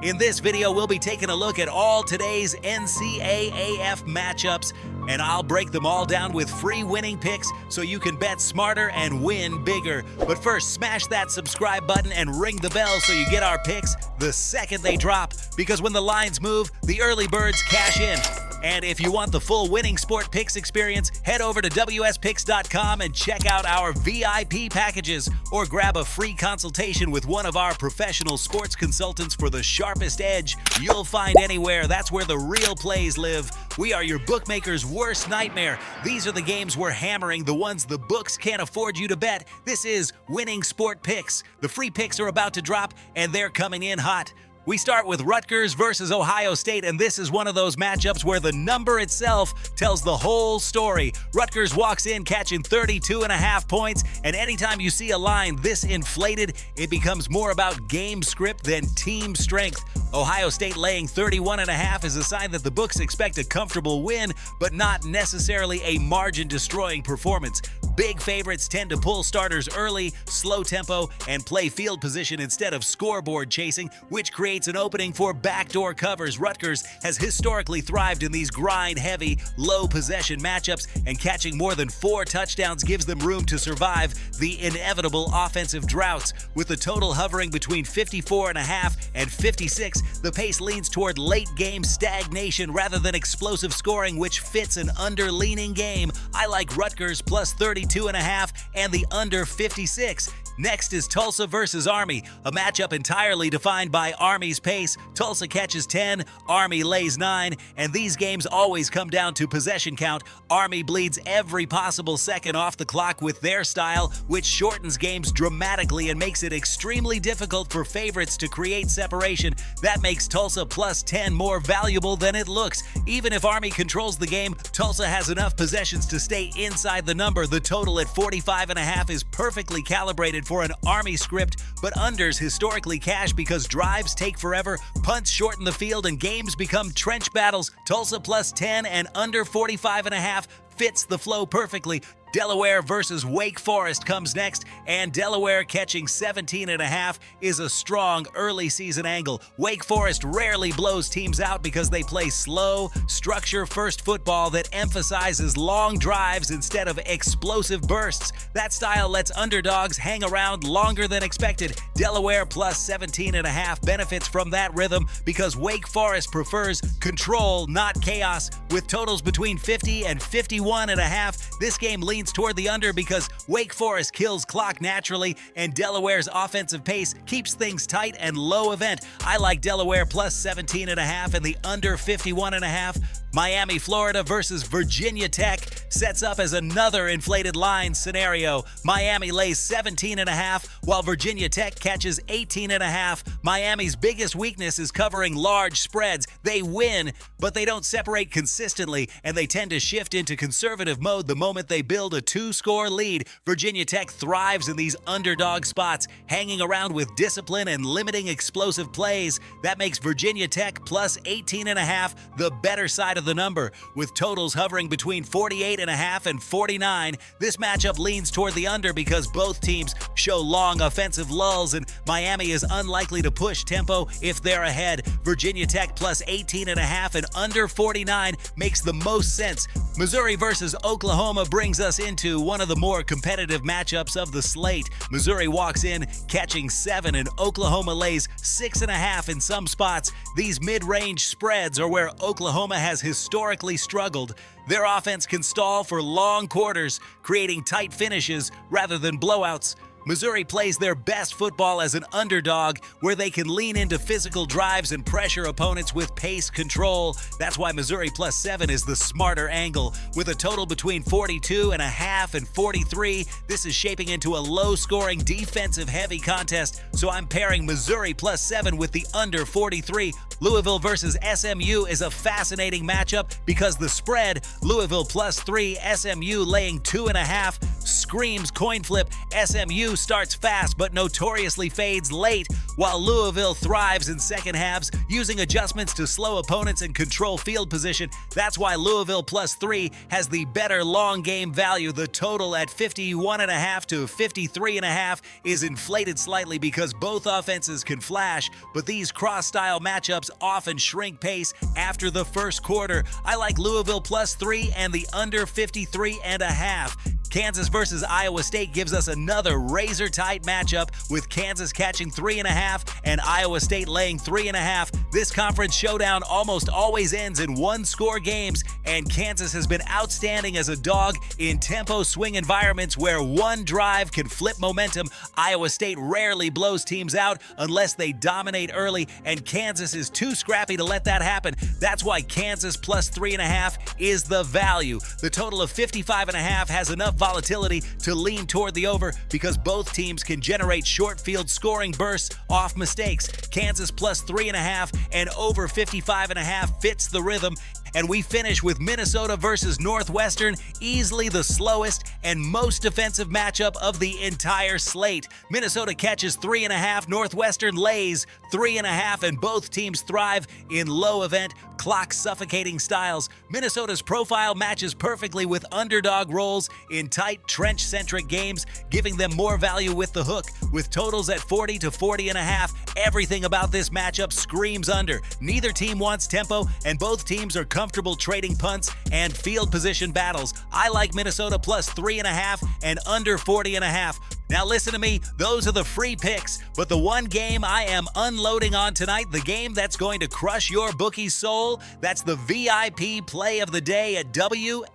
In this video, we'll be taking a look at all today's NCAAF matchups, and I'll break them all down with free winning picks so you can bet smarter and win bigger. But first, smash that subscribe button and ring the bell so you get our picks the second they drop, because when the lines move, the early birds cash in. And if you want the full Winning Sport Picks experience, head over to wspicks.com and check out our VIP packages, or grab a free consultation with one of our professional sports consultants for the sharpest edge you'll find anywhere. That's where the real plays live. We are your bookmaker's worst nightmare. These are the games we're hammering, the ones the books can't afford you to bet. This is Winning Sport Picks. The free picks are about to drop, and they're coming in hot. We start with Rutgers versus Ohio State, and this is one of those matchups where the number itself tells the whole story. Rutgers walks in catching 32.5 points, and anytime you see a line this inflated, it becomes more about game script than team strength. Ohio State laying 31.5 is a sign that the books expect a comfortable win, but not necessarily a margin-destroying performance. Big favorites tend to pull starters early, slow tempo, and play field position instead of scoreboard chasing, which creates an opening for backdoor covers. Rutgers has historically thrived in these grind-heavy, low-possession matchups, and catching more than 4 touchdowns gives them room to survive the inevitable offensive droughts. With the total hovering between 54.5 and 56, the pace leans toward late-game stagnation rather than explosive scoring, which fits an under-leaning game. I like Rutgers plus 32.5 and the under 56. Next is Tulsa versus Army, a matchup entirely defined by Army's pace. Tulsa catches 10, Army lays 9, and these games always come down to possession count. Army bleeds every possible second off the clock with their style, which shortens games dramatically and makes it extremely difficult for favorites to create separation. That makes Tulsa plus 10 more valuable than it looks. Even if Army controls the game, Tulsa has enough possessions to stay inside the number. The total at 45.5 is perfectly calibrated for an Army script, but unders historically cash because drives take forever, punts shorten the field, and games become trench battles. Tulsa plus 10 and under 45.5 fits the flow perfectly. Delaware versus Wake Forest comes next, and Delaware catching 17.5 is a strong early season angle. Wake Forest rarely blows teams out because they play slow, structure-first football that emphasizes long drives instead of explosive bursts. That style lets underdogs hang around longer than expected. Delaware plus 17.5 benefits from that rhythm because Wake Forest prefers control, not chaos. With totals between 50 and 51.5, this game leans toward the under because Wake Forest kills clock naturally, and Delaware's offensive pace keeps things tight and low event. I like Delaware plus 17.5 and the under 51.5. Miami, Florida versus Virginia Tech sets up as another inflated line scenario. Miami lays 17.5 while Virginia Tech catches 18.5. Miami's biggest weakness is covering large spreads. They win, but they don't separate consistently, and they tend to shift into conservative mode the moment they build a 2-score lead. Virginia Tech thrives in these underdog spots, hanging around with discipline and limiting explosive plays. That makes Virginia Tech plus 18.5 the better side of the number. With totals hovering between 48.5 and 49, this matchup leans toward the under because both teams show long offensive lulls, and Miami is unlikely to push tempo if they're ahead. Virginia Tech plus 18.5 and under 49 makes the most sense. Missouri versus Oklahoma brings us into one of the more competitive matchups of the slate. Missouri walks in catching 7, and Oklahoma lays 6.5 in some spots. These mid-range spreads are where Oklahoma has historically struggled. Their offense can stall for long quarters, creating tight finishes rather than blowouts. Missouri plays their best football as an underdog, where they can lean into physical drives and pressure opponents with pace control. That's why Missouri plus 7 is the smarter angle. With a total between 42.5 and 43, this is shaping into a low-scoring, defensive-heavy contest, so I'm pairing Missouri plus 7 with the under 43. Louisville versus SMU is a fascinating matchup because the spread, Louisville plus 3, SMU laying 2.5, screams coin flip. SMU starts fast but notoriously fades late, while Louisville thrives in second halves, using adjustments to slow opponents and control field position. That's why Louisville +3 has the better long game value. The total at 51.5 to 53.5 is inflated slightly because both offenses can flash, but these cross-style matchups often shrink pace after the first quarter. I like Louisville +3 and the under 53.5. Kansas versus Iowa State gives us another razor-tight matchup, with Kansas catching 3.5 and Iowa State laying 3.5. This conference showdown almost always ends in one-score games, and Kansas has been outstanding as a dog in tempo swing environments where one drive can flip momentum. Iowa State rarely blows teams out unless they dominate early, and Kansas is too scrappy to let that happen. That's why Kansas +3.5 is the value. The total of 55.5 has enough volatility to lean toward the over because both teams can generate short field scoring bursts off mistakes. Kansas +3.5 and over 55.5 fits the rhythm. And we finish with Minnesota versus Northwestern, easily the slowest and most defensive matchup of the entire slate. Minnesota catches 3.5, Northwestern lays 3.5, and both teams thrive in low event, clock suffocating styles. Minnesota's profile matches perfectly with underdog roles in tight trench-centric games, giving them more value with the hook. With totals at 40 to 40.5, everything about this matchup screams under. Neither team wants tempo, and both teams are comfortable trading punts and field position battles. I like Minnesota +3.5 and under 40.5. Now listen to me, those are the free picks, but the one game I am unloading on tonight, the game that's going to crush your bookie's soul, that's the VIP play of the day at WSPicks.com.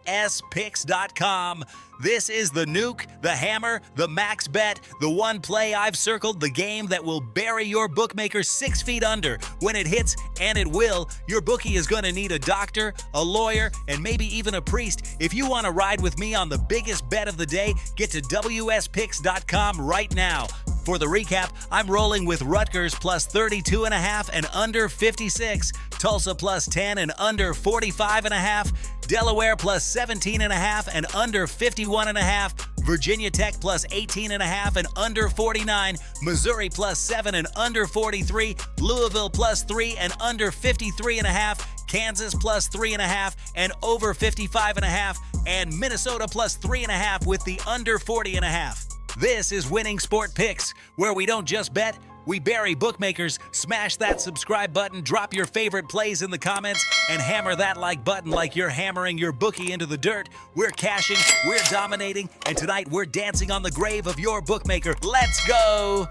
This is the nuke, the hammer, the max bet, the one play I've circled, the game that will bury your bookmaker 6 feet under. When it hits, and it will, your bookie is going to need a doctor, a lawyer, and maybe even a priest. If you want to ride with me on the biggest bet of the day, get to WSPicks.com right now. For the recap, I'm rolling with Rutgers +32.5 and under 56, Tulsa +10 and under 45.5, Delaware +17.5 and under 51.5, Virginia Tech +18.5 and under 49, Missouri +7 and under 43, Louisville +3 and under 53.5, Kansas +3.5 and over 55.5, and Minnesota +3.5 with the under 40.5. This is Winning Sport Picks, where we don't just bet, we bury bookmakers. Smash that subscribe button, drop your favorite plays in the comments, and hammer that like button like you're hammering your bookie into the dirt. We're cashing, we're dominating, and tonight we're dancing on the grave of your bookmaker. Let's go!